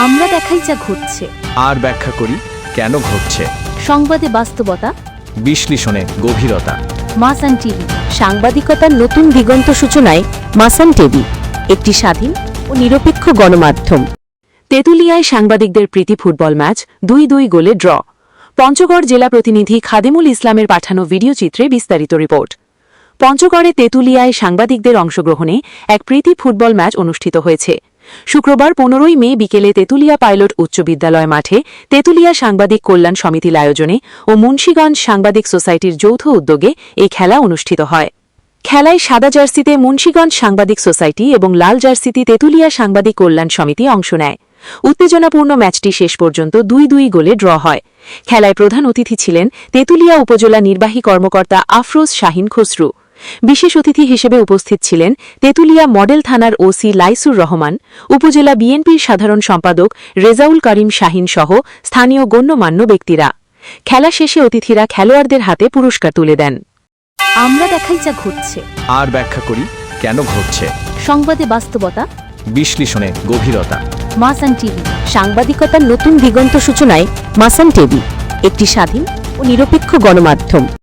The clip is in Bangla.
আমরা দেখাই যা ঘটছে, আর ব্যাখ্যা করি কেন ঘটছে। সংবাদে বাস্তবতা, বিশ্লেষণে গভীরতা। মাসান টিভি, সাংবাদিকতার নতুন দিগন্ত সূচনায় মাসান টিভি, একটি স্বাধীন ও নিরপেক্ষ গণমাধ্যম। তেঁতুলিয়ায় সাংবাদিকদের প্রীতি ফুটবল ম্যাচ ২-২ গোলে ড্র। পঞ্চগড় জেলা প্রতিনিধি খাদিমুল ইসলামের পাঠানো ভিডিও চিত্রে বিস্তারিত রিপোর্ট। পঞ্চগড়ে তেঁতুলিয়ায় সাংবাদিকদের অংশগ্রহণে এক প্রীতি ফুটবল ম্যাচ অনুষ্ঠিত হয়েছে। শুক্রবার ১৫ই মে বিকেলে তেঁতুলিয়া পাইলট উচ্চ বিদ্যালয় মাঠে তেঁতুলিয়া সাংবাদিক কল্যাণ সমিতির আয়োজনে ও মুন্সীগঞ্জ সাংবাদিক সোসাইটির যৌথ উদ্যোগে এই খেলা অনুষ্ঠিত হয়। খেলায় সাদা জার্সিতে মুন্সীগঞ্জ সাংবাদিক সোসাইটি এবং লাল জার্সিতে তেঁতুলিয়া সাংবাদিক কল্যাণ সমিতি অংশ নেয়। উত্তেজনাপূর্ণ ম্যাচটি শেষ পর্যন্ত ২-২ গোলে ড্র হয়। খেলায় প্রধান অতিথি ছিলেন তেঁতুলিয়া উপজেলা নির্বাহী কর্মকর্তা আফরোজ শাহিন খসরু। বিশেষ অতিথি হিসেবে উপস্থিত ছিলেন তেঁতুলিয়া মডেল থানার ওসি লাইসুর রহমান, উপজেলা বিএনপির সাধারণ সম্পাদক রেজাউল করিম শাহিন সহ স্থানীয় গণ্যমান্য ব্যক্তিরা। খেলা শেষে অতিথিরা খেলোয়াড়দের হাতে পুরস্কার তুলে দেন। আমরা দেখাই যা ঘটছে, আর ব্যাখ্যা করি কেন ঘটছে। সংবাদে বাস্তবতা, বিশ্লেষণে গভীরতা। মাসান টিভি, সাংবাদিকতার নতুন দিগন্ত সূচনায় মাসান টিভি, একটি স্বাধীন ও নিরপেক্ষ গণমাধ্যম।